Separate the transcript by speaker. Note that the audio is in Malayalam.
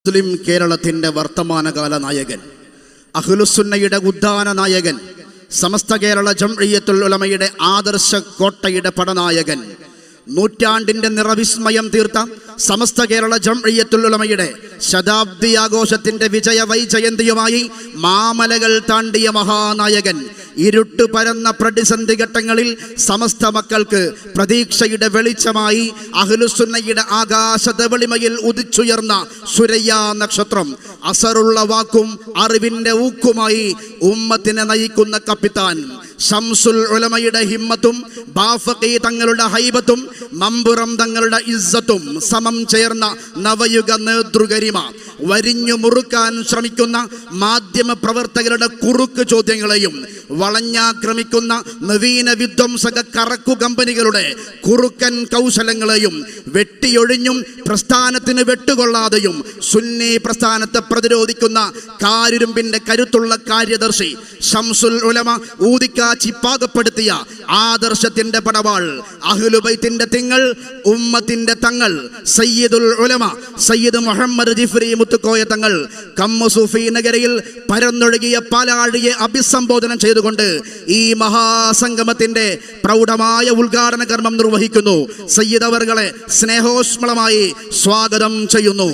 Speaker 1: മുസ്ലിം കേരളത്തിൻ്റെ വർത്തമാനകാല നായകൻ, അഹ്ലുസുന്നയുടെ ഉദ്ധാന നായകൻ, സമസ്ത കേരള ജംഇയ്യത്തുൽ ഉലമയുടെ ആദർശ കോട്ടയുടെ പടനായകൻ, നൂറ്റാണ്ടിൻ്റെ നിറവിസ്മയം തീർത്ത സമസ്ത കേരള ജംഇയ്യത്തുൽ ഉലമയുടെ ശതാബ്ദി ആഘോഷത്തിൻ്റെ വിജയ വൈജയന്തിയുമായി മാമലകൾ താണ്ടിയ മഹാനായകൻ, ഇരുട്ട് പരന്ന പ്രതിസന്ധി ഘട്ടങ്ങളിൽ സമസ്ത മക്കൾക്ക് പ്രതീക്ഷയുടെ വെളിച്ചമായി അഹ്ലുസുന്നയുടെ ആകാശതവളിമയിൽ ഉദിച്ചുയർന്ന സുരയ്യ നക്ഷത്രം, അസറുള്ള വാക്കും അറിവിൻ്റെ ഊക്കുമായി ഉമ്മത്തിനെ നയിക്കുന്ന കപ്പിത്താൻ, ശംസുൽ ഉലമയുടെ ഹിമ്മത്തും ബാഫഖി തങ്ങളുടെ ഹൈബത്തും മമ്പുറം തങ്ങളുടെ ഇസ്സത്തും സമം ചേർന്ന നവയുഗ നേതൃഗരിമ, വരിഞ്ഞു മുറുക്കാൻ ശ്രമിക്കുന്ന മാധ്യമ പ്രവർത്തകരുടെ കുറുക്ക് ചോദ്യങ്ങളെയും വളഞ്ഞാക്രമിക്കുന്ന നവീന വിധ്വംസക കറക്കു കമ്പനികളുടെ കുറുക്കൻ കൗശലങ്ങളെയും വെട്ടിയൊഴിഞ്ഞും പ്രസ്ഥാനത്തിന് വെട്ടുകൊള്ളാതെയും സുന്നി പ്രസ്ഥാനത്തെ പ്രതിരോധിക്കുന്ന കാരിരുമ്പിന്റെ കരുത്തുള്ള കാര്യദർശി, ശംസുൽ ഉലമ ഊതിക്കാച്ചി പാകപ്പെടുത്തിയ ആദർശത്തിന്റെ പടവാൾ, അഹ്ലുബൈത്തിന്റെ തിങ്ങൾ, ഉമ്മത്തിന്റെ തങ്ങൾ, സയ്യിദുൽ ഉലമ സയ്യിദ് മുഹമ്മദ് ജിഫ്രി മുത്തുക്കോയ തങ്ങൾ കമ്മുസൂഫി നഗരിയിൽ പരന്നൊഴുകിയ പാലാഴിയെ അഭിസംബോധന ചെയ്തുകൊണ്ട് ഈ മഹാസംഗമത്തിന്റെ പ്രൗഢമായ ഉദ്ഘാടന കർമ്മം നിർവഹിക്കുന്നു. സയ്യിദ് അവർകളെ സ്നേഹോഷ്മളമായി സ്വാഗതം ചെയ്യുന്നു.